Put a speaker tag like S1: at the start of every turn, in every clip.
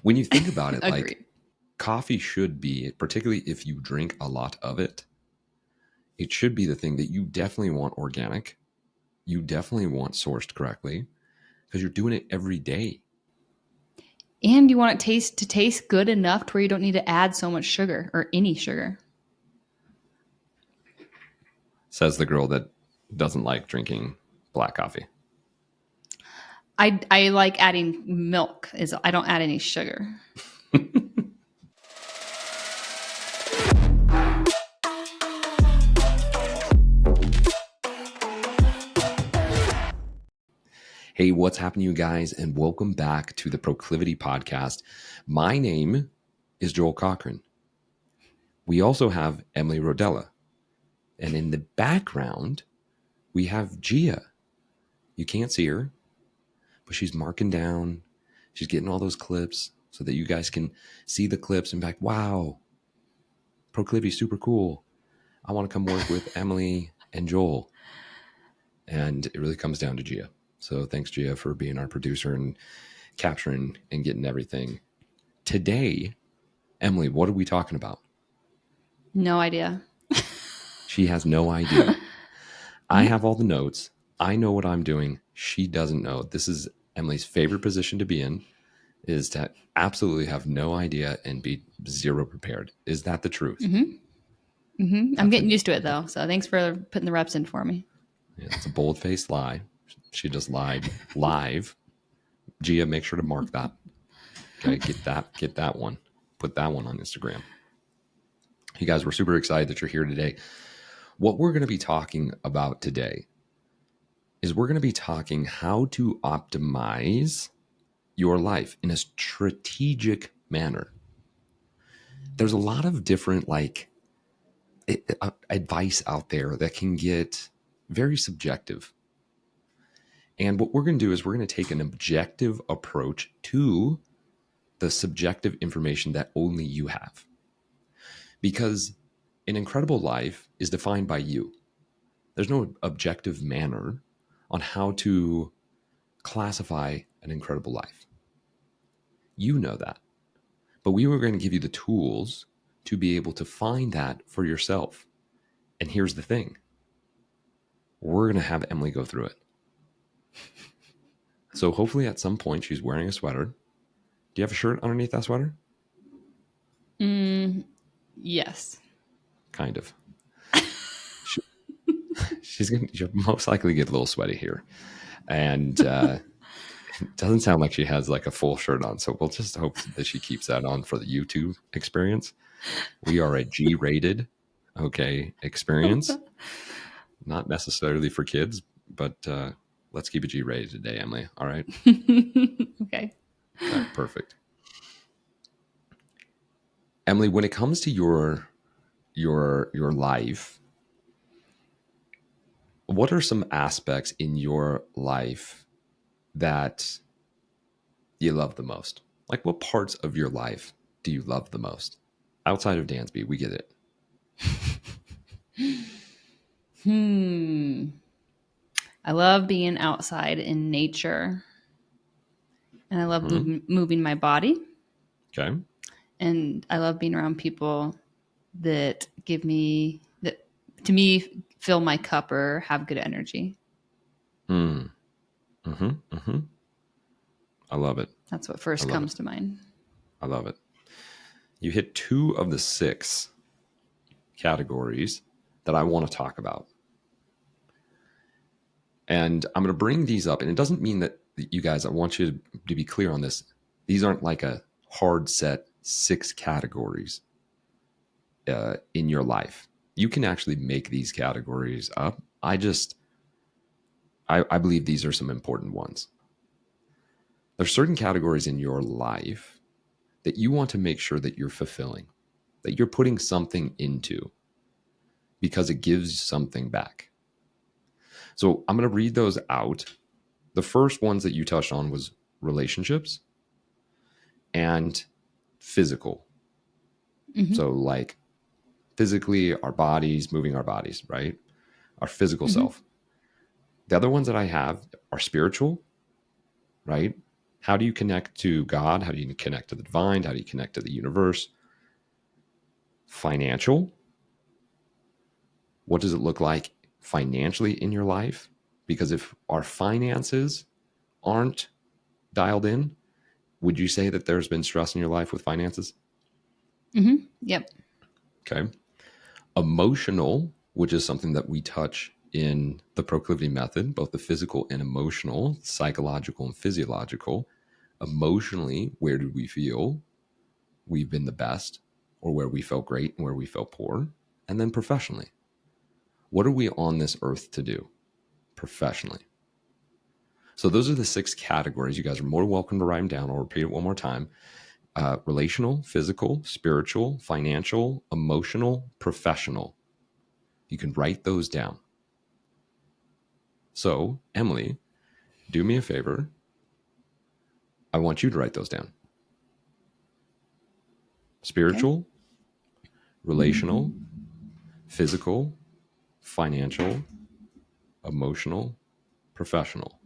S1: When you think about it, like
S2: Agreed.
S1: coffee should be, particularly if you drink a lot of it, it should be the thing that you definitely want organic. You definitely want sourced correctly because you're doing it every day.
S2: And you want it to taste good enough to where you don't need to add so much sugar or any sugar.
S1: Says the girl that doesn't like drinking black coffee.
S2: I like adding milk. I don't add any sugar.
S1: Hey, what's happening, you guys? And welcome back to the Proclivity Podcast. My name is Joel Cochran. We also have Emily Rodella. And in the background, we have Gia. You can't see her, but she's marking down. She's getting all those clips so that you guys can see the clips and be like, wow, Proclivity is super cool. I want to come work with Emily and Joel. And it really comes down to Gia. So thanks, Gia, for being our producer and capturing and getting everything. Today, Emily, what are we talking about?
S2: No idea.
S1: She has no idea. I have all the notes. I know what I'm doing. She doesn't know. This is Emily's favorite position to be in, is to absolutely have no idea and be zero prepared. Is that the truth?
S2: I'm getting used to it though. So thanks for putting the reps in for me.
S1: Yeah, it's a bold-faced lie. She just lied live. Gia, make sure to mark that. Okay, get that one. Put that one on Instagram. You guys, we're super excited that you're here today. What we're going to be talking about today is we're going to be talking how to optimize your life in a strategic manner. There's a lot of different advice out there that can get very subjective. And what we're going to do is we're going to take an objective approach to the subjective information that only you have. Because an incredible life is defined by you. There's no objective manner on how to classify an incredible life. You know that. But we were going to give you the tools to be able to find that for yourself. And here's the thing. We're going to have Emily go through it. So hopefully at some point she's wearing a sweater. Do you have a shirt underneath that sweater?
S2: Yes.
S1: Kind of. She'll most likely get a little sweaty here. And it doesn't sound like she has like a full shirt on. So we'll just hope that she keeps that on for the YouTube experience. We are a G-rated, experience. Not necessarily for kids, but let's keep it G-rated today, Emily. All right?
S2: Okay.
S1: All right, perfect. Emily, when it comes to your life, what are some aspects in your life that you love the most? Like, what parts of your life do you love the most? Outside of Dansby, we get it.
S2: I love being outside in nature. And I love moving my body.
S1: Okay.
S2: And I love being around people that to me, fill my cup or have good energy.
S1: I love it.
S2: That's what first comes to mind.
S1: I love it. You hit 2 of the 6 categories that I want to talk about. And I'm going to bring these up. And it doesn't mean that you guys, I want you to be clear on this. These aren't like a hard set 6 categories in your life. You can actually make these categories up. I believe these are some important ones. There's certain categories in your life that you want to make sure that you're fulfilling, that you're putting something into because it gives something back. So I'm going to read those out. The first ones that you touched on was relationships and physical. So like physically, our bodies, moving our bodies, right? Our physical self. The other ones that I have are spiritual, right? How do you connect to God? How do you connect to the divine? How do you connect to the universe? Financial. What does it look like financially in your life? Because if our finances aren't dialed in, would you say that there's been stress in your life with finances?
S2: Yep.
S1: Okay. Emotional, which is something that we touch in the proclivity method, both the physical and emotional, psychological and physiological. Emotionally, where did we feel we've been the best, or where we felt great and where we felt poor? And then professionally, what are we on this earth to do professionally? So those are the 6 categories. You guys are more welcome to write them down. I'll repeat it one more time. Relational, physical, spiritual, financial, emotional, professional. You can write those down. So, Emily, do me a favor. I want you to write those down.
S2: Okay.
S1: Spiritual, relational, physical, financial, emotional, professional.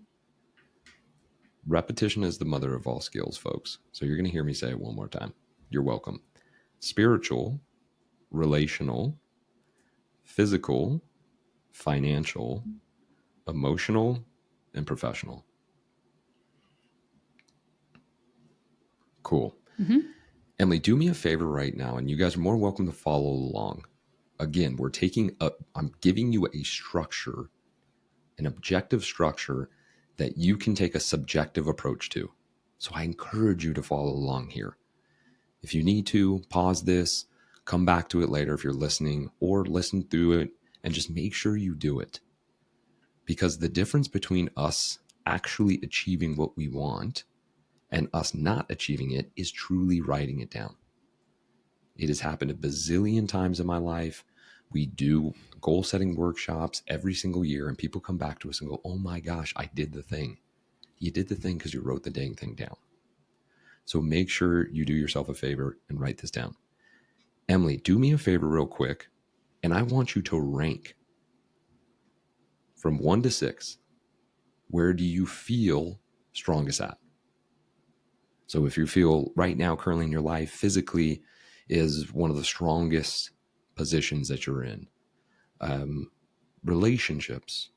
S1: Repetition is the mother of all skills, folks. So you're going to hear me say it one more time. You're welcome. Spiritual, relational, physical, financial, emotional, and professional. Cool. Emily, do me a favor right now, and you guys are more welcome to follow along. Again, I'm giving you a structure, an objective structure that you can take a subjective approach to. So I encourage you to follow along here. If you need to, pause this, come back to it later if you're listening, or listen through it and just make sure you do it. Because the difference between us actually achieving what we want and us not achieving it is truly writing it down. It has happened a bazillion times in my life. We do goal setting workshops every single year, and people come back to us and go, oh my gosh, I did the thing. You did the thing because you wrote the dang thing down. So make sure you do yourself a favor and write this down. Emily, do me a favor real quick, and I want you to rank from 1 to 6. Where do you feel strongest at? So if you feel right now, currently in your life, physically is one of the strongest positions that you're in. Relationships,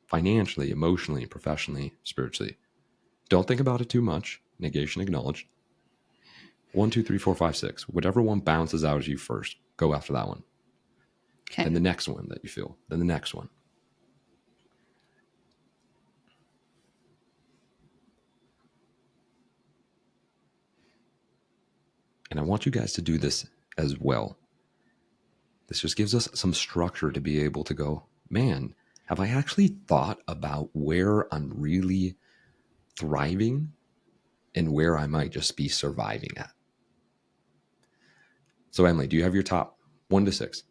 S1: financially, emotionally, professionally, spiritually. Don't think about it too much. Negation acknowledged. 1, 2, 3, 4, 5, 6. Whatever one bounces out at you first, go after that one.
S2: Okay.
S1: Then the next one that you feel. Then the next one. And I want you guys to do this as well. This just gives us some structure to be able to go, man, have I actually thought about where I'm really thriving and where I might just be surviving at? So, Emily, do you have your top 1 to 6?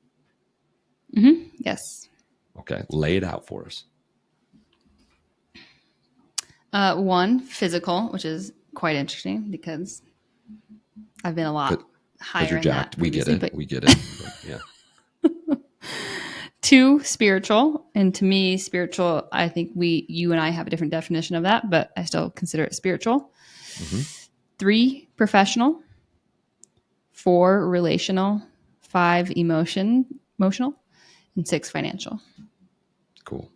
S2: Yes.
S1: Okay, lay it out for us.
S2: 1, physical, which is quite interesting because I've been a lot
S1: Because
S2: higher
S1: you're
S2: in that
S1: jacked. We get
S2: previously.
S1: it.
S2: But
S1: We get it. But yeah.
S2: 2, spiritual. And to me, spiritual, I think you and I have a different definition of that, but I still consider it spiritual. 3, professional. 4, relational. 5, emotional. And 6, financial.
S1: Cool.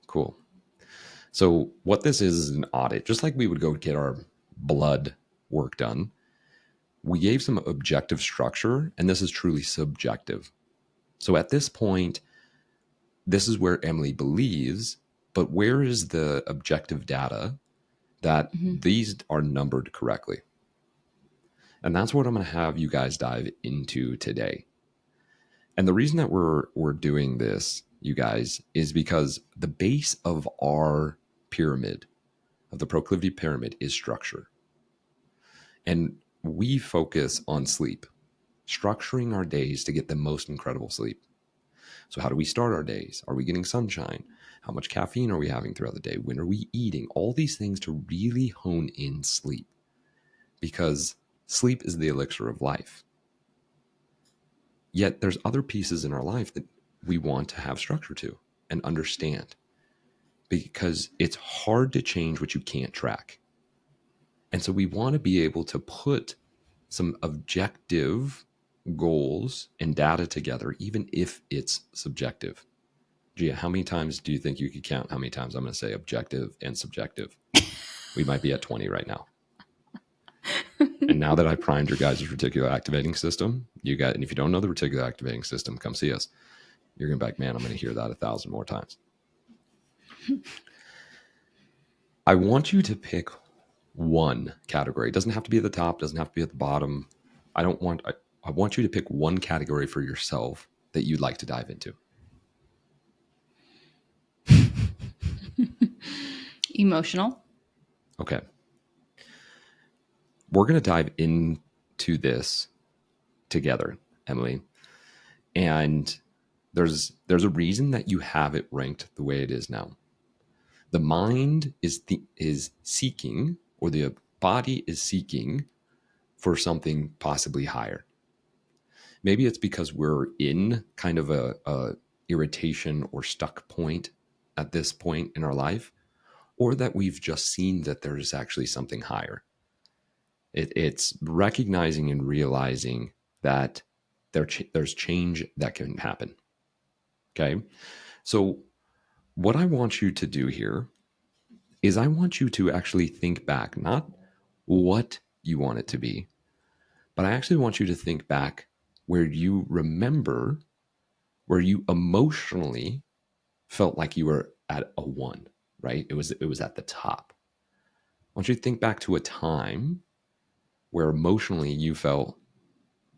S1: Cool. So what this is an audit. Just like we would go get our blood work done, we gave some objective structure, and this is truly subjective. So at this point, this is where Emily believes, but where is the objective data that these are numbered correctly? And that's what I'm going to have you guys dive into today. And the reason that we're doing this, you guys, is because the base of our pyramid, of the proclivity pyramid, is structure. And we focus on sleep, structuring our days to get the most incredible sleep. So how do we start our days? Are we getting sunshine? How much caffeine are we having throughout the day? When are we eating? All these things to really hone in sleep, because sleep is the elixir of life. Yet there's other pieces in our life that we want to have structure to and understand, because it's hard to change what you can't track. And so we want to be able to put some objective goals and data together, even if it's subjective. Gia, how many times do you think you could count how many times I'm going to say objective and subjective? We might be at 20 right now. And now that I primed your guys' reticular activating system, and if you don't know the reticular activating system, come see us. You're going to be like, man, I'm going to hear that 1,000 more times. I want you to pick one category. It doesn't have to be at the top, doesn't have to be at the bottom. I want you to pick one category for yourself that you'd like to dive into.
S2: Emotional.
S1: Okay. We're going to dive into this together, Emily. And there's a reason that you have it ranked the way it is now. The mind is seeking, or the body is seeking for something possibly higher. Maybe it's because we're in kind of a irritation or stuck point at this point in our life, or that we've just seen that there's actually something higher. It's recognizing and realizing that there's change that can happen. Okay. So what I want you to do here is I want you to actually think back, not what you want it to be, but I actually want you to think back where you remember where you emotionally felt like you were at a 1, right? It was at the top. I want you to think back to a time where emotionally you felt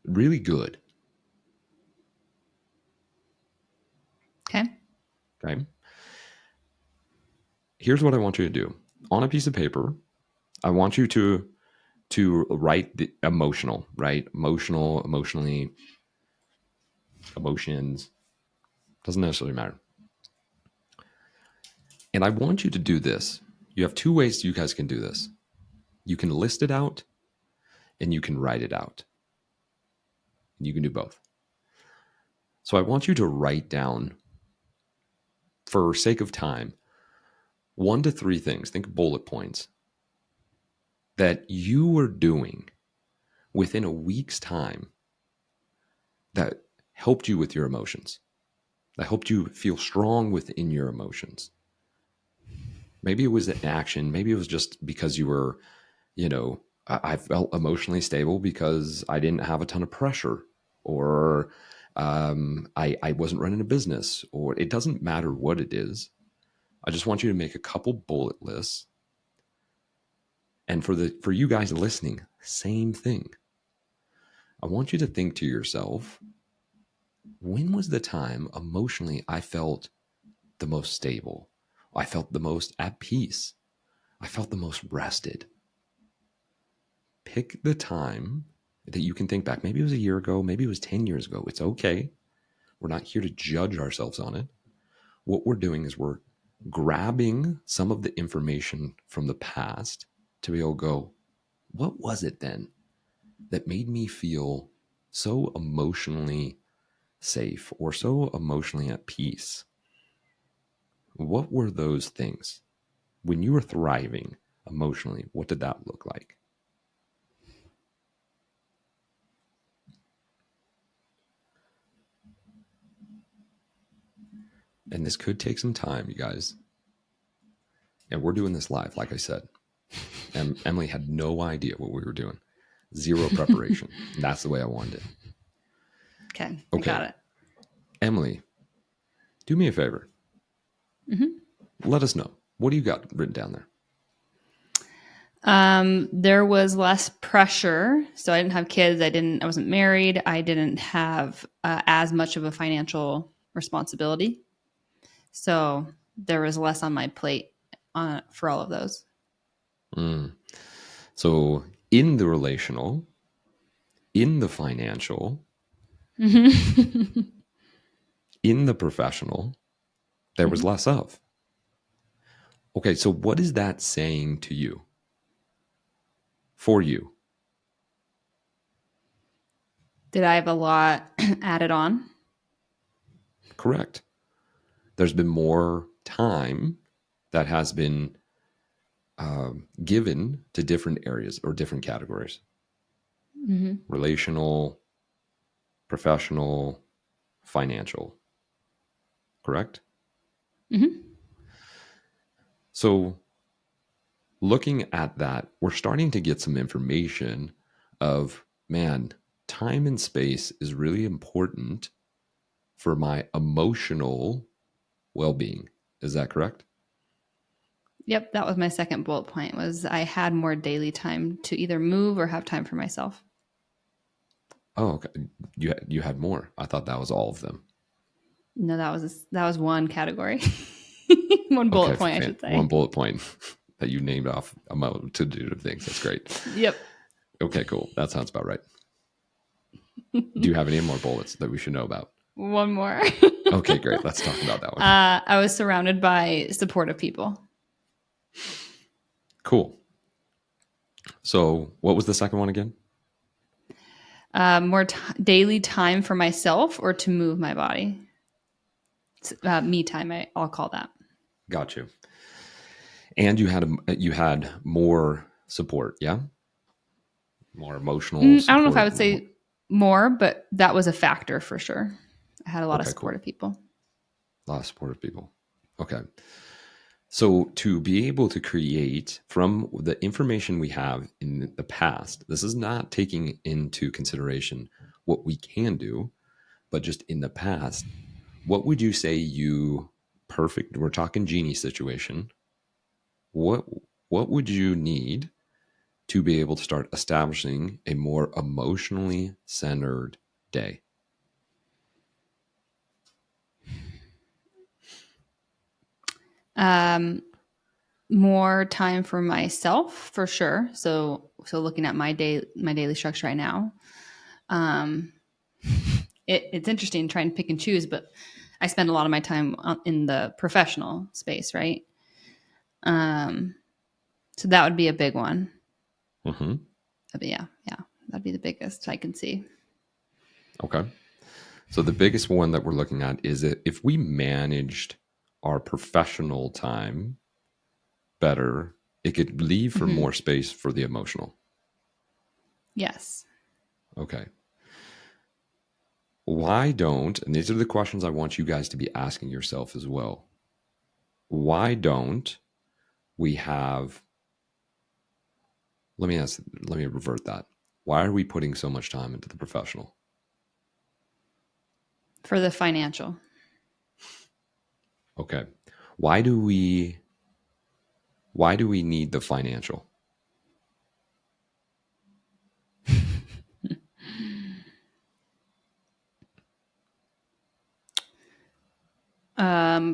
S1: really good.
S2: Okay.
S1: Okay. Here's what I want you to do. On a piece of paper, I want you to write the emotional, right? Emotionally, emotions, doesn't necessarily matter. And I want you to do this. You have 2 ways you guys can do this. You can list it out and you can write it out. You can do both. So I want you to write down, for sake of time, 1 to 3 things, think bullet points, that you were doing within a week's time that helped you with your emotions, that helped you feel strong within your emotions. Maybe it was an action. Maybe it was just because you were, I felt emotionally stable because I didn't have a ton of pressure, or I wasn't running a business, or it doesn't matter what it is. I just want you to make a couple bullet lists. And for you guys listening, same thing. I want you to think to yourself, when was the time emotionally I felt the most stable? I felt the most at peace. I felt the most rested. Pick the time that you can think back. Maybe it was a year ago, maybe it was 10 years ago. It's okay. We're not here to judge ourselves on it. What we're doing is we're grabbing some of the information from the past to be able to go, what was it then that made me feel so emotionally safe or so emotionally at peace? What were those things? When you were thriving emotionally, what did that look like? And this could take some time, you guys. And we're doing this live, like I said. And Emily had no idea what we were doing. Zero preparation. That's the way I wanted it.
S2: Okay. I
S1: Okay.
S2: got it.
S1: Emily, do me a favor. Let us know. What do you got written down there?
S2: There was less pressure. So I didn't have kids. I wasn't married. I didn't have as much of a financial responsibility. So there was less on my plate for all of those.
S1: So in the relational, in the financial,
S2: Mm-hmm.
S1: in the professional, there was less of. Okay, so what is that saying to you? For you?
S2: Did I have a lot added on?
S1: Correct. There's been more time that has been given to different areas or different categories:
S2: Mm-hmm.
S1: relational, professional, financial. Correct?
S2: Mm-hmm.
S1: So, looking at that, we're starting to get some information of, man, time and space is really important for my emotional well-being. Is that correct?
S2: Yep, that was my second bullet point, was I had more daily time to either move or have time for myself.
S1: Oh, okay. You had more. I thought that was all of them.
S2: No, that was one category. One bullet
S1: Okay,
S2: point, I should
S1: one
S2: say.
S1: bullet point that you named off a multitude of things. That's great.
S2: Yep.
S1: Okay, cool. That sounds about right. Do you have any more bullets that we should know about?
S2: One more.
S1: Okay, great. Let's talk about that one.
S2: I was surrounded by supportive people.
S1: Cool. So, what was the second one again?
S2: More daily time for myself or to move my body. Me time, I'll call that.
S1: Got you. And you had more support, yeah? More emotional
S2: I don't know if I
S1: support.
S2: would say more, but that was a factor for sure. I had a lot of
S1: Okay, cool.
S2: supportive people.
S1: A lot of supportive people. Okay. So to be able to create from the information we have in the past, this is not taking into consideration what we can do, but just in the past, what would you say we're talking genie situation. What what would you need to be able to start establishing a more emotionally centered day?
S2: More time for myself for sure. So looking at my daily structure right now, um, it's interesting trying to pick and choose, but I spend a lot of my time in the professional space, right? Um, so that would be a big one.
S1: Mm-hmm.
S2: But yeah, that'd be the biggest I can see.
S1: Okay. So the biggest one that we're looking at is that if we managed our professional time better, it could leave for
S2: Mm-hmm.
S1: more space for the emotional.
S2: Yes.
S1: Okay. Why don't, and these are the questions I want you guys to be asking yourself as well. Why don't we have, let me revert that. Why are we putting so much time into the professional?
S2: For the financial.
S1: Okay. Why do we why do we need the financial?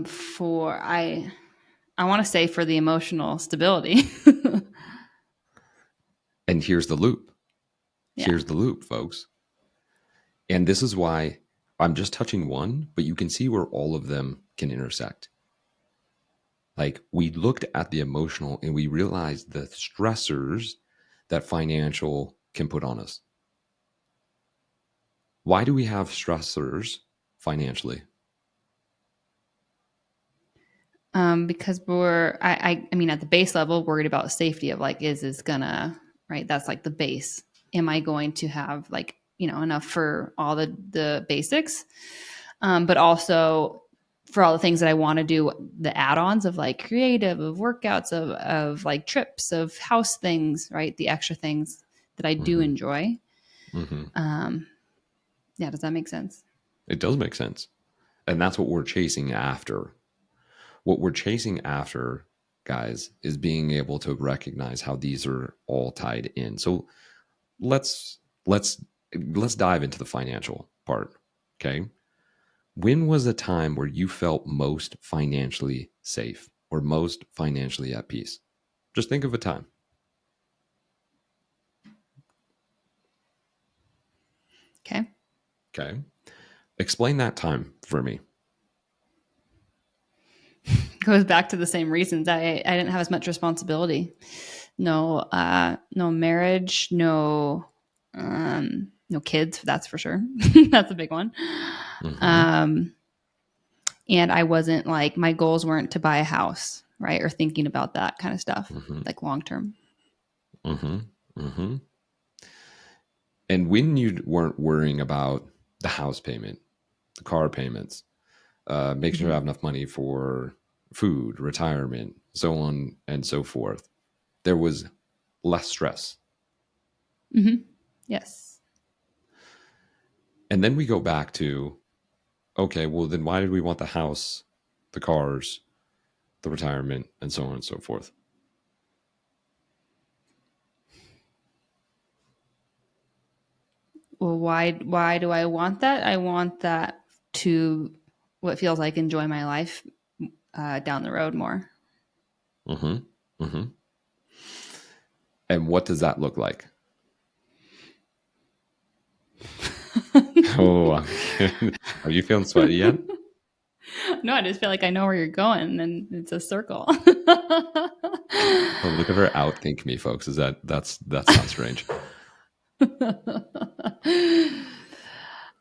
S2: For I want to say for the emotional stability.
S1: And here's the loop.
S2: Yeah.
S1: Here's the loop, folks. And this is why I'm just touching one, but you can see where all of them can intersect. Like we looked at the emotional and we realized the stressors that financial can put on us. Why do we have stressors financially?
S2: Because I mean, at the base level, worried about safety of like, is this gonna, right? That's like the base. Am I going to have like, enough for all the basics? But also for all the things that I want to do, the add-ons of like creative, of workouts, of like trips, of house things, right? The extra things that I do
S1: Mm-hmm.
S2: enjoy.
S1: Mm-hmm.
S2: Yeah, does that make sense?
S1: It does make sense. And that's what we're chasing after. What we're chasing after, guys, is being able to recognize how these are all tied in. So let's let's let's dive into the financial part. Okay. When was a time where you felt most financially safe or most financially at peace? Just think of a time.
S2: Okay.
S1: Okay. Explain that time for me.
S2: Goes back to the same reasons. I didn't have as much responsibility. No marriage, no kids, that's for sure. That's a big one.
S1: Mm-hmm.
S2: Um, and I wasn't like, my goals weren't to buy a house. right? Or thinking about that kind of stuff,
S1: Mm-hmm.
S2: like long term.
S1: Mm-hmm. Mm-hmm. And when you weren't worrying about the house payment, the car payments, making sure
S2: Mm-hmm.
S1: I have enough money for food, retirement, so on and so forth, there was less stress.
S2: Mm-hmm. Yes.
S1: And then we go back to, okay, well, then why did we want the house, the cars, the retirement, and so on and so forth?
S2: Well, why do I want that? I want that to what feels like enjoy my life down the road more.
S1: Mm-hmm. Mm-hmm. And what does that look like? Oh, I'm kidding. Are you feeling sweaty yet?
S2: No, I just feel like I know where you're going, and it's a circle.
S1: Oh, look at her outthink me, folks. That sounds strange?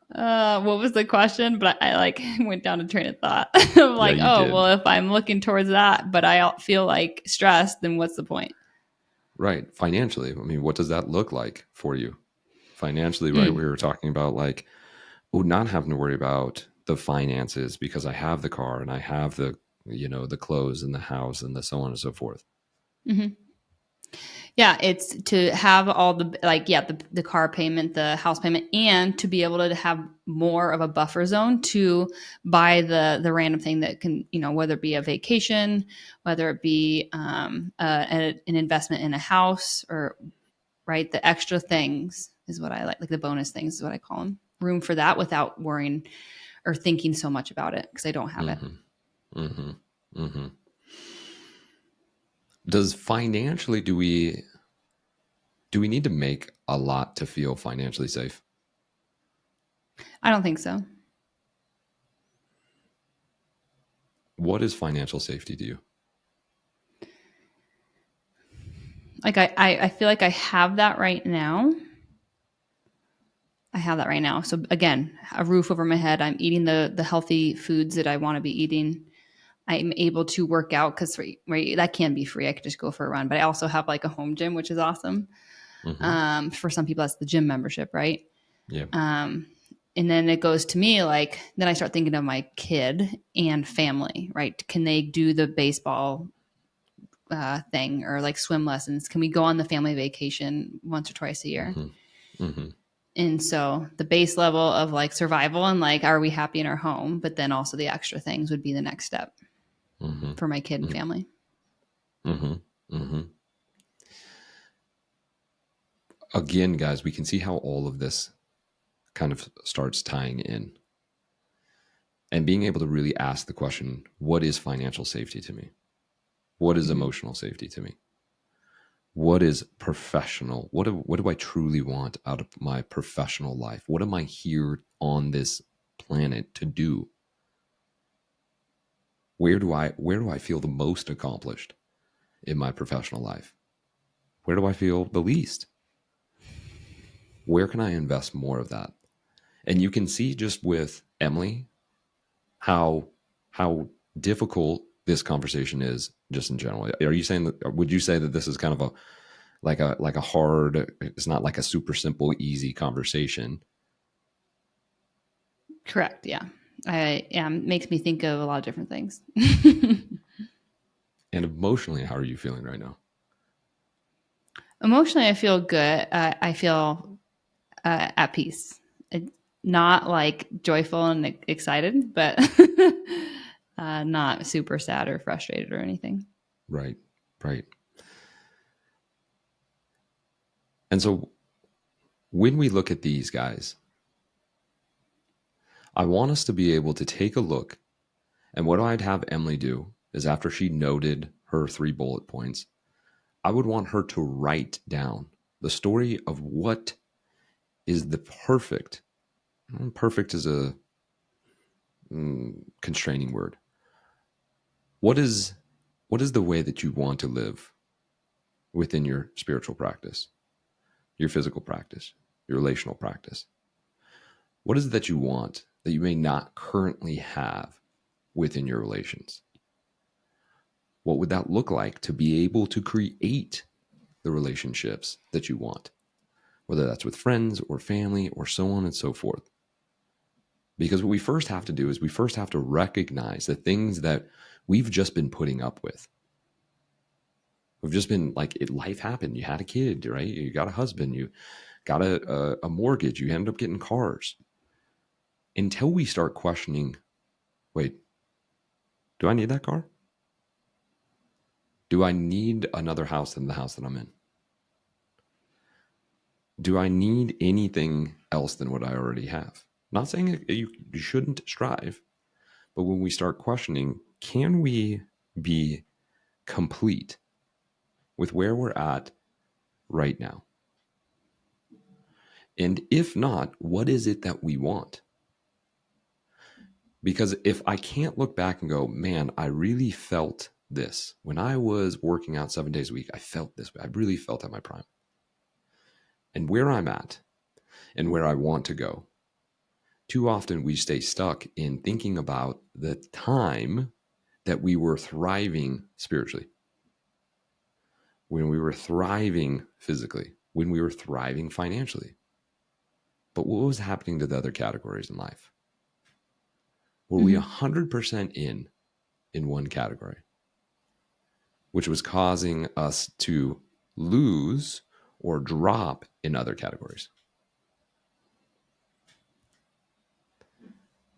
S2: What was the question? But I like went down a train of thought. I'm
S1: Yeah,
S2: like,
S1: you
S2: oh, well,
S1: did.
S2: if I'm looking towards that, but I feel like stressed, then what's the point?
S1: Right. Financially, I mean, what does that look like for you? Financially, right?
S2: Mm,
S1: We were talking about like, oh, not having to worry about the finances because I have the car and I have the, the clothes and the house and the so on and so forth.
S2: hmm. Yeah, it's to have all the like, yeah, the car payment, the house payment, and to be able to have more of a buffer zone to buy the random thing that can, whether it be a vacation, whether it be an investment in a house, or right, the extra things is what I like the bonus things is what I call them. Room for that without worrying or thinking so much about it because I don't have it.
S1: Mm-hmm. Mm-hmm. Mm-hmm. Does financially do we need to make a lot to feel financially safe?
S2: I don't think so.
S1: What is financial safety to you?
S2: Like I feel like I have that right now. I have that right now. So again, a roof over my head. I'm eating the healthy foods that I want to be eating. I'm able to work out because right, that can be free. I could just go for a run, but I also have like a home gym, which is awesome.
S1: Mm-hmm.
S2: For some people, that's the gym membership, right?
S1: Yeah.
S2: Um, and then it goes to me like, then I start thinking of my kid and family, right? Can they do the baseball thing or like swim lessons? Can we go on the family vacation once or twice a year?
S1: Mm-hmm. Mm-hmm.
S2: And so the base level of like survival and like, are we happy in our home? But then also the extra things would be the next step
S1: Mm-hmm.
S2: for my kid and family.
S1: Mm-hmm. Mm-hmm. Again, guys, we can see how all of this kind of starts tying in and being able to really ask the question, what is financial safety to me? What is
S2: Mm-hmm.
S1: emotional safety to me? What is professional? What do I truly want out of my professional life? What am I here on this planet to do? Where do I feel the most accomplished in my professional life? Where do I feel the least? Where can I invest more of that? And you can see just with Emily how difficult this conversation is just in general. Are you saying that, would you say that this is kind of a like a hard, it's not like a super simple easy conversation?
S2: Correct. Yeah. Makes me think of a lot of different things.
S1: And emotionally, how are you feeling right now?
S2: Emotionally, I feel good. I feel at peace. Not like joyful and excited, but not super sad or frustrated or anything.
S1: Right. Right. And so when we look at these guys, I want us to be able to take a look. And what I'd have Emily do is after she noted her 3 bullet points, I would want her to write down the story of what is the perfect. Perfect is a constraining word. What is the way that you want to live within your spiritual practice, your physical practice, your relational practice? What is it that you want that you may not currently have within your relations? What would that look like to be able to create the relationships that you want, whether that's with friends or family or so on and so forth? Because what we first have to do is we first have to recognize the things that we've just been putting up with. We've just been like, life happened. You had a kid, right? You got a husband, you got a mortgage, you ended up getting cars. Until we start questioning, wait, do I need that car? Do I need another house than the house that I'm in? Do I need anything else than what I already have? Not saying you shouldn't strive, but when we start questioning, can we be complete with where we're at right now? And if not, what is it that we want? Because if I can't look back and go, man, I really felt this when I was working out 7 days a week, I felt this way. I really felt at my prime. And where I'm at and where I want to go, too often we stay stuck in thinking about the time that we were thriving spiritually, when we were thriving physically, when we were thriving financially. But what was happening to the other categories in life? Were we 100% in one category, which was causing us to lose or drop in other categories?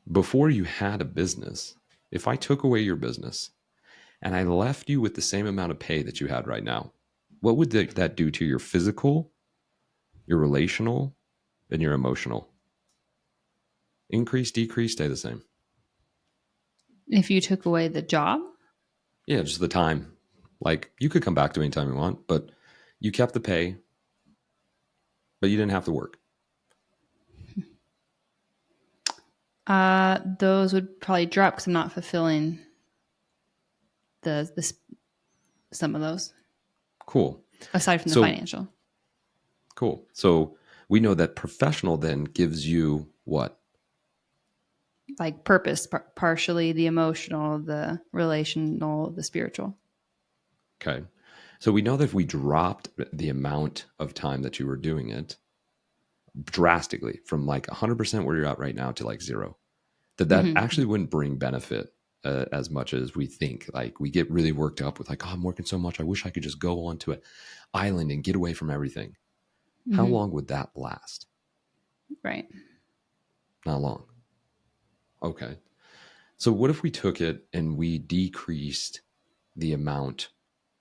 S1: Before you had a business, if I took away your business and I left you with the same amount of pay that you had right now, what would that do to your physical, your relational, and your emotional? Increase, decrease, stay the same.
S2: If you took away the job,
S1: Yeah, just the time. Like you could come back to anytime you want, but you kept the pay, but you didn't have to work.
S2: those would probably drop because I'm not fulfilling the some of those
S1: Cool.
S2: aside from the
S1: So
S2: financial.
S1: cool. So we know that professional then gives you what?
S2: Like purpose, partially the emotional, the relational, the spiritual.
S1: Okay. So we know that if we dropped the amount of time that you were doing it drastically from like 100% where you're at right now to like zero, that actually wouldn't bring benefit as much as we think. Like we get really worked up with like, oh, I'm working so much. I wish I could just go onto an island and get away from everything. How long would that last?
S2: Right.
S1: Not long. Okay. So what if we took it and we decreased the amount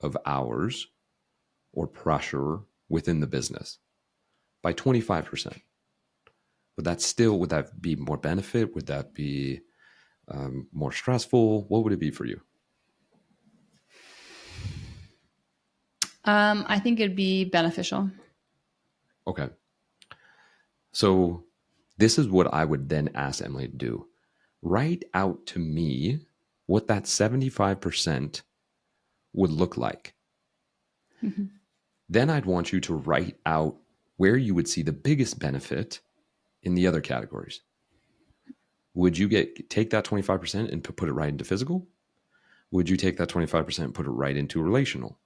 S1: of hours or pressure within the business by 25%? Would that be more benefit? Would that be more stressful? What would it be for you?
S2: I think it'd be beneficial.
S1: Okay. So this is what I would then ask Emily to do. Write out to me what that 75% would look like. Then I'd want you to write out where you would see the biggest benefit in the other categories. Would you take that 25% and put it right into physical? Would you take that 25% and put it right into relational,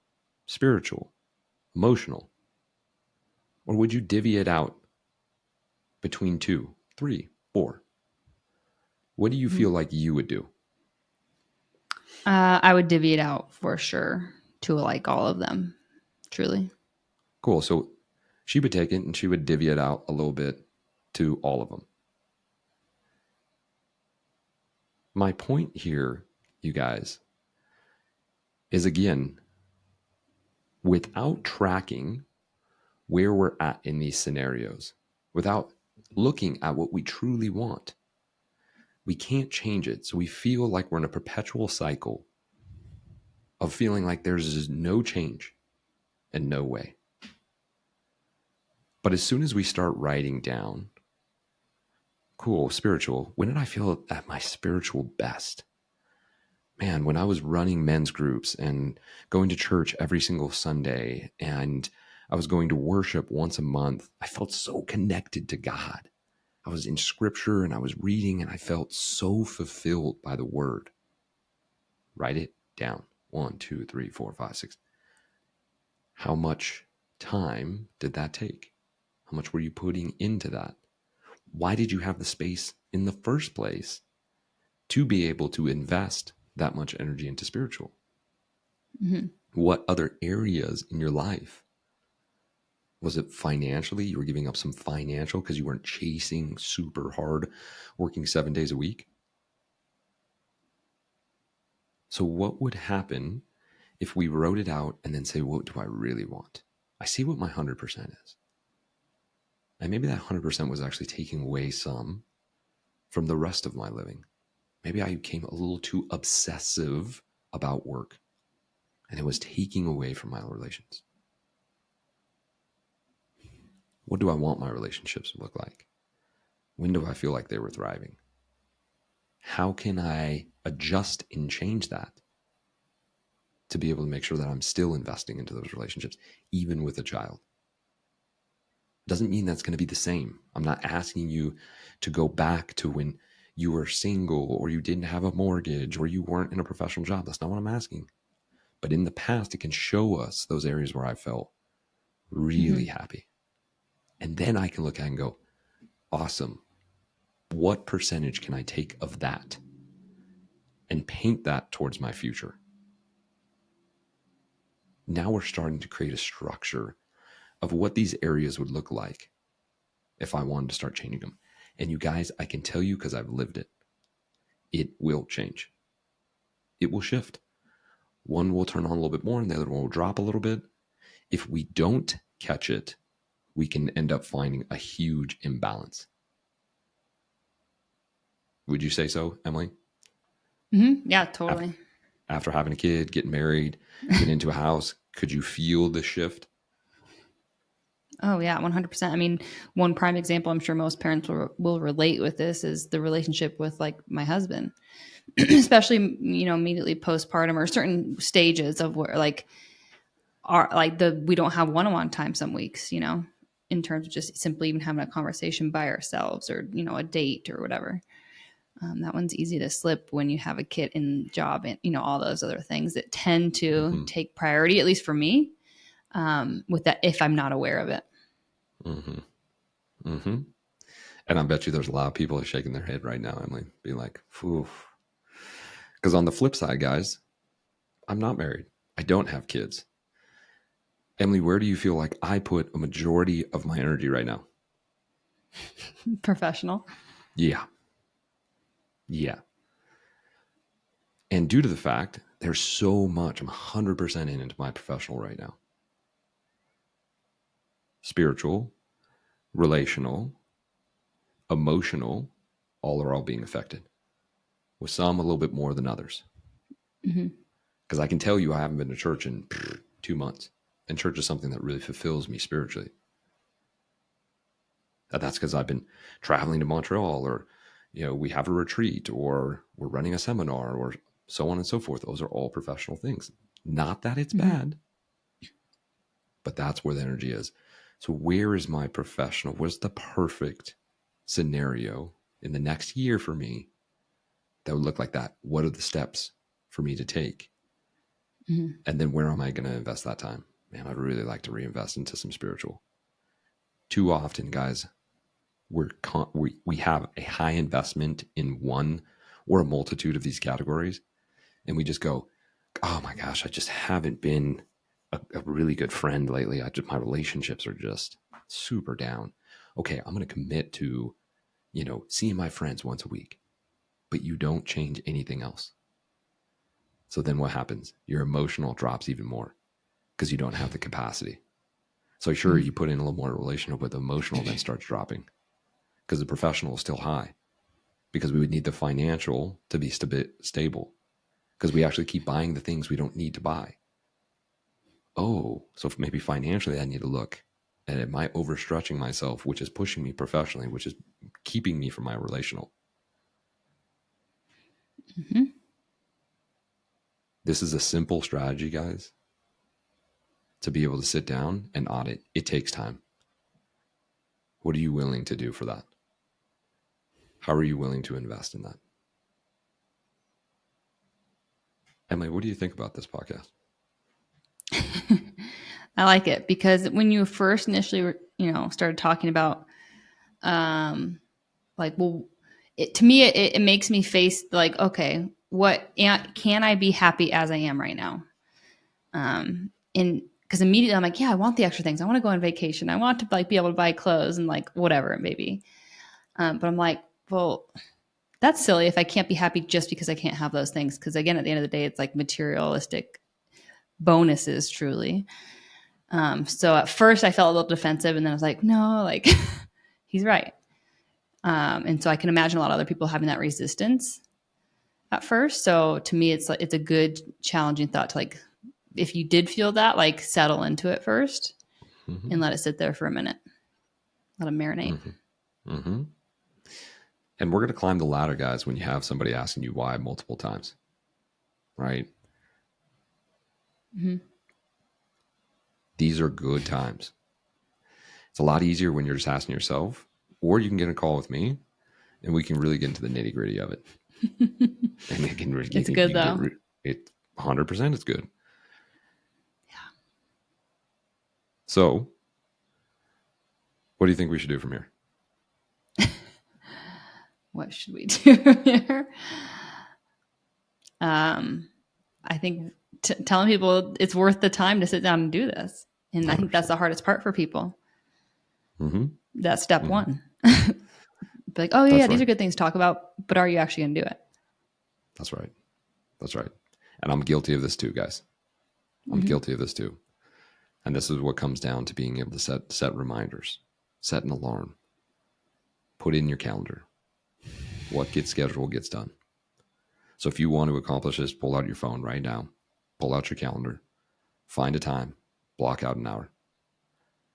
S1: spiritual, emotional? Or would you divvy it out between 2, 3, 4? What do you feel like you would do?
S2: I would divvy it out for sure to like all of them, truly.
S1: Cool. So she would take it and she would divvy it out a little bit to all of them. My point here, you guys, is again, without tracking where we're at in these scenarios, without looking at what we truly want, we can't change it. So we feel like we're in a perpetual cycle of feeling like there's no change and no way. But as soon as we start writing down, cool, spiritual, when did I feel at my spiritual best? Man, when I was running men's groups and going to church every single Sunday and I was going to worship once a month, I felt so connected to God. I was in scripture and I was reading and I felt so fulfilled by the word. Write it down. 1, 2, 3, 4, 5, 6. How much time did that take? How much were you putting into that? Why did you have the space in the first place to be able to invest that much energy into spiritual?
S2: Mm-hmm.
S1: What other areas in your life? Was it financially? You were giving up some financial because you weren't chasing super hard, working 7 days a week? So, what would happen if we wrote it out and then say, what do I really want? I see what my 100% is. And maybe that 100% was actually taking away some from the rest of my living. Maybe I became a little too obsessive about work and it was taking away from my relations. What do I want my relationships to look like? When do I feel like they were thriving? How can I adjust and change that to be able to make sure that I'm still investing into those relationships, even with a child? Doesn't mean that's going to be the same. I'm not asking you to go back to when you were single or you didn't have a mortgage or you weren't in a professional job. That's not what I'm asking. But in the past, it can show us those areas where I felt really happy. And then I can look at it and go, awesome. What percentage can I take of that and paint that towards my future? Now we're starting to create a structure of what these areas would look like if I wanted to start changing them. And you guys, I can tell you because I've lived it, it will change. It will shift. One will turn on a little bit more and the other one will drop a little bit. If we don't catch it, we can end up finding a huge imbalance. Would you say so, Emily?
S2: Mm-hmm. Yeah, totally.
S1: After having a kid, getting married, getting into a house, could you feel the shift?
S2: Oh yeah, 100%. I mean, one prime example I'm sure most parents will relate with this is the relationship with like my husband, especially, immediately postpartum or certain stages of where like we don't have one-on-one time some weeks, in terms of just simply even having a conversation by ourselves or, a date or whatever. That one's easy to slip when you have a kid and job and, all those other things that tend to take priority, at least for me, with that, if I'm not aware of it.
S1: And I bet you there's a lot of people shaking their head right now, Emily, being like, "Phew." Because on the flip side, guys, I'm not married. I don't have kids. Emily, where do you feel like I put a majority of my energy right now?
S2: Professional.
S1: Yeah. Yeah. And due to the fact there's so much, I'm 100% into my professional right now. Spiritual, relational, emotional, all being affected, with some a little bit more than others. Because I can tell you I haven't been to church in 2 months. And church is something that really fulfills me spiritually. That's because I've been traveling to Montreal, or we have a retreat, or we're running a seminar, or so on and so forth. Those are all professional things. Not that it's bad, but that's where the energy is. So where is my professional? What's the perfect scenario in the next year for me that would look like that? What are the steps for me to take? And then where am I going to invest that time? Man, I'd really like to reinvest into some spiritual. Too often, guys, we have a high investment in one or a multitude of these categories, and we just go, oh my gosh, I just haven't been a really good friend lately. My relationships are just super down. Okay, I'm going to commit to seeing my friends once a week, but you don't change anything else. So then what happens? Your emotional drops even more because you don't have the capacity. So sure, you put in a little more relational, but the emotional then starts dropping because the professional is still high, because we would need the financial to be stable, because we actually keep buying the things we don't need to buy. Oh, so maybe financially I need to look at, am I overstretching myself, which is pushing me professionally, which is keeping me from my relational. This is a simple strategy, guys, to be able to sit down and audit. It takes time. What are you willing to do for that? How are you willing to invest in that? Emily, what do you think about this podcast?
S2: I like it because when you first initially, started talking about, like, well, to me, it makes me face like, okay, can I be happy as I am right now? And because immediately I'm like, yeah, I want the extra things. I want to go on vacation. I want to like be able to buy clothes and like whatever it may be. But I'm like, well, that's silly if I can't be happy just because I can't have those things. Because again, at the end of the day, it's like materialistic bonuses, truly. So at first I felt a little defensive, and then I was like, no, like he's right. And so I can imagine a lot of other people having that resistance at first. So to me, it's like it's a good challenging thought to like, if you did feel that, like settle into it first and let it sit there for a minute, let it marinate.
S1: And we're going to climb the ladder, guys, when you have somebody asking you why multiple times, right? These are good times. It's a lot easier when you're just asking yourself, or you can get a call with me and we can really get into the nitty gritty of it. And it can,
S2: It's good though.
S1: It 100% it's good. Yeah. So, what do you think we should do from here?
S2: What should we do here? I think telling people it's worth the time to sit down and do this. And 100%. I think that's the hardest part for people. That's step one. Be like, oh, yeah, these are good things to talk about, but are you actually going to do it?
S1: That's right. That's right. And I'm guilty of this too, guys. I'm guilty of this too. And this is what comes down to being able to set reminders, set an alarm, put in your calendar. What gets scheduled gets done. So if you want to accomplish this, pull out your phone right now, pull out your calendar, find a time, block out an hour.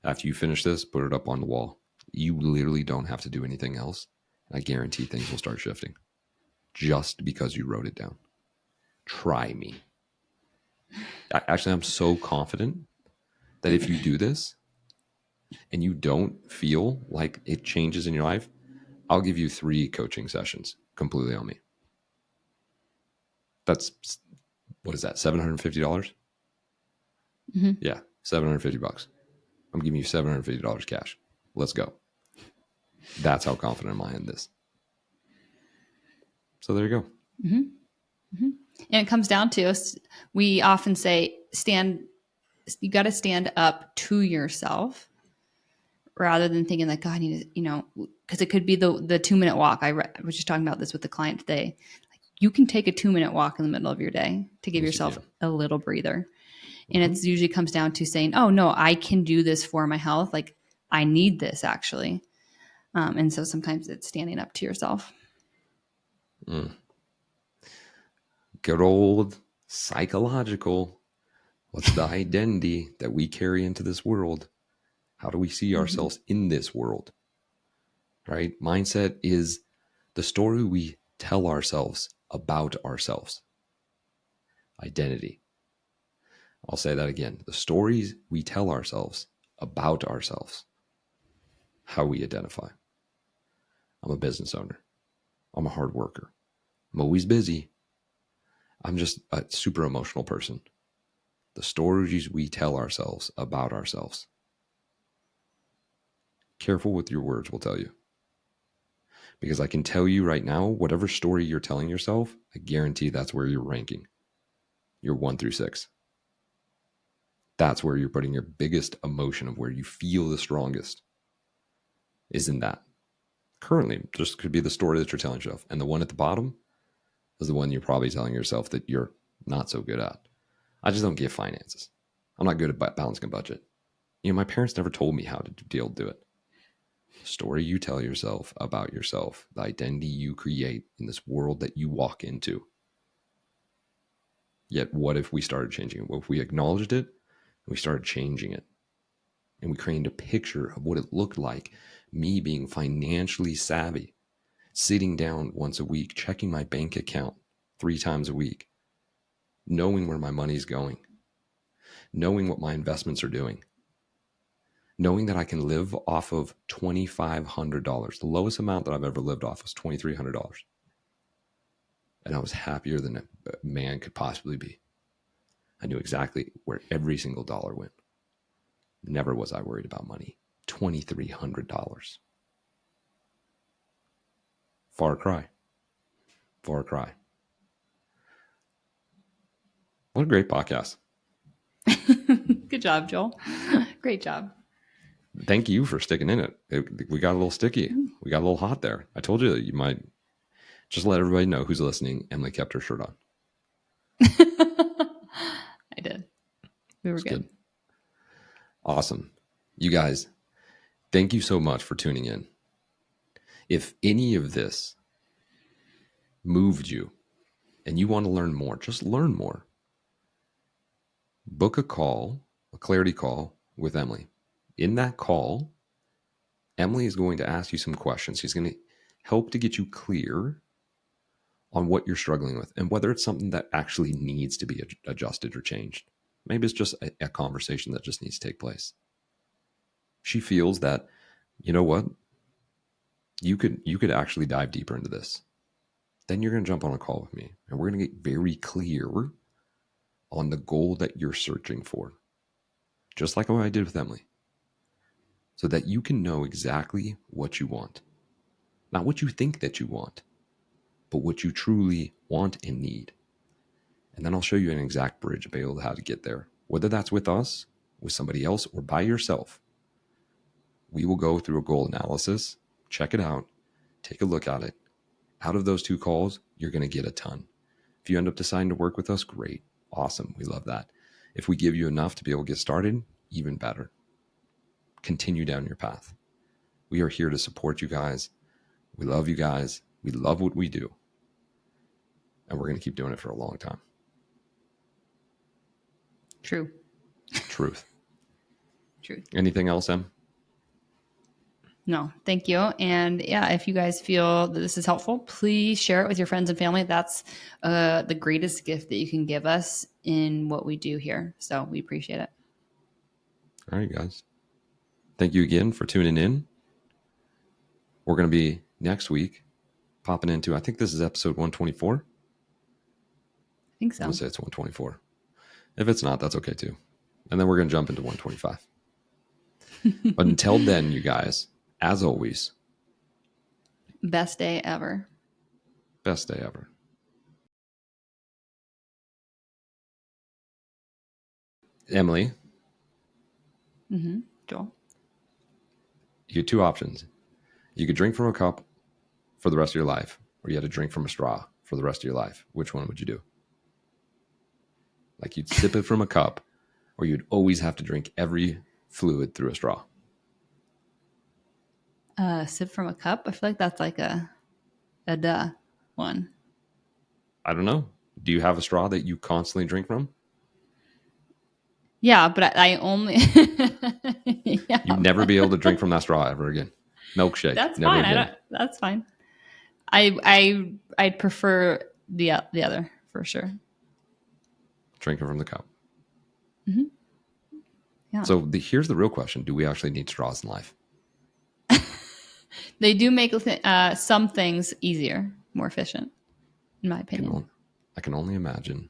S1: After you finish this, put it up on the wall. You literally don't have to do anything else. And I guarantee things will start shifting just because you wrote it down. Try me. Actually, I'm so confident that if you do this and you don't feel like it changes in your life, I'll give you 3 coaching sessions completely on me. That's, what is that, $750? Yeah, $750. I'm giving you $750 cash. Let's go. That's how confident am I in this. So there you go.
S2: And it comes down to, we often say, you got to stand up to yourself rather than thinking like, God, I need to, because it could be the 2-minute walk. I was just talking about this with the client today. Like, you can take a 2-minute walk in the middle of your day to give yourself a little breather. And it usually comes down to saying, oh, no, I can do this for my health. Like, I need this actually. And so sometimes it's standing up to yourself.
S1: Good old psychological. What's the identity that we carry into this world? How do we see ourselves in this world? Right? Mindset is the story we tell ourselves about ourselves. Identity. I'll say that again. The stories we tell ourselves about ourselves. How we identify. I'm a business owner. I'm a hard worker. I'm always busy. I'm just a super emotional person. The stories we tell ourselves about ourselves. Careful with your words, will tell you. Because I can tell you right now, whatever story you're telling yourself, I guarantee that's where you're ranking. You're 1 through 6. That's where you're putting your biggest emotion of where you feel the strongest. Isn't that? Currently, just could be the story that you're telling yourself. And the one at the bottom is the one you're probably telling yourself that you're not so good at. I just don't get finances. I'm not good at balancing a budget. My parents never told me how to do it. The story you tell yourself about yourself, the identity you create in this world that you walk into. Yet, what if we started changing it? What if we acknowledged it and we started changing it? And we created a picture of what it looked like, me being financially savvy, sitting down once a week, checking my bank account 3 times a week, knowing where my money's going, knowing what my investments are doing, knowing that I can live off of $2,500. The lowest amount that I've ever lived off was $2,300. And I was happier than a man could possibly be. I knew exactly where every single dollar went. Never was I worried about money. $2,300. Far cry. Far cry. What a great podcast.
S2: Good job, Joel. Great job.
S1: Thank you for sticking in it. We got a little sticky. We got a little hot there. I told you that you might just let everybody know who's listening. Emily kept her shirt on.
S2: I did. We were good.
S1: Awesome. You guys, thank you so much for tuning in. If any of this moved you and you want to learn more, just learn more. Book a call, a clarity call with Emily. In that call, Emily is going to ask you some questions. She's going to help to get you clear on what you're struggling with and whether it's something that actually needs to be adjusted or changed. Maybe it's just a conversation that just needs to take place. She feels that, you know what, you could actually dive deeper into this. Then you're going to jump on a call with me and we're going to get very clear on the goal that you're searching for, just like what I did with Emily, so that you can know exactly what you want. Not what you think that you want, but what you truly want and need. And then I'll show you an exact bridge of how to get there, whether that's with us, with somebody else, or by yourself. We will go through a goal analysis, check it out, take a look at it. Out of those 2 calls, you're going to get a ton. If you end up deciding to work with us, great. Awesome. We love that. If we give you enough to be able to get started, even better. Continue down your path. We are here to support you guys. We love you guys. We love what we do. And we're going to keep doing it for a long time.
S2: True.
S1: Truth.
S2: Truth.
S1: Anything else, Em?
S2: No, thank you. And yeah, if you guys feel that this is helpful, please share it with your friends and family. That's the greatest gift that you can give us in what we do here. So we appreciate it.
S1: All right, guys. Thank you again for tuning in. We're going to be next week popping into, I think this is episode 124.
S2: I think so.
S1: I'm going to say it's 124. If it's not, that's okay too. And then we're going to jump into 125. But until then, you guys, as always,
S2: best day ever.
S1: Best day ever. Emily.
S2: Joel.
S1: You get 2 options. You could drink from a cup for the rest of your life, or you had to drink from a straw for the rest of your life. Which one would you do? Like you'd sip it from a cup, or you'd always have to drink every fluid through a straw.
S2: Sip from a cup. I feel like that's like a duh one.
S1: I don't know. Do you have a straw that you constantly drink from?
S2: Yeah, but I only.
S1: Yeah, you'd never be able to drink from that straw ever again. Milkshake.
S2: That's
S1: never
S2: fine.
S1: Again.
S2: That's fine. I'd prefer the other for sure.
S1: Drinking from the cup.
S2: Mm-hmm. Yeah.
S1: So here's the real question: do we actually need straws in life?
S2: They do make some things easier, more efficient, in my opinion.
S1: I can only imagine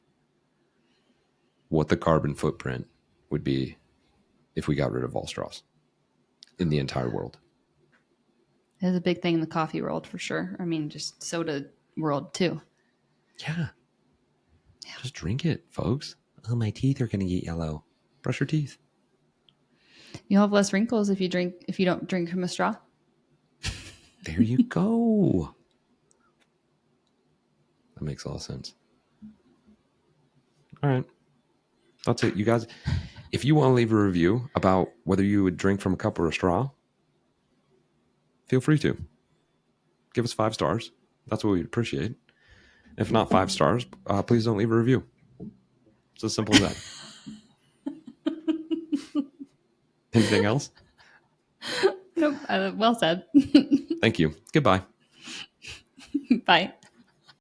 S1: what the carbon footprint would be if we got rid of all straws in the entire world.
S2: It's a big thing in the coffee world for sure. I mean, just soda world too.
S1: Yeah. Just drink it, folks. Oh, my teeth are going to get yellow. Brush your teeth.
S2: You'll have less wrinkles if you don't drink from a straw.
S1: There you go. That makes a lot of sense. All right. That's it. You guys, if you want to leave a review about whether you would drink from a cup or a straw, feel free to. Give us 5 stars. That's what we'd appreciate. If not 5 stars, please don't leave a review. It's as simple as that. Anything else?
S2: Nope. Well said.
S1: Thank you. Goodbye.
S2: Bye.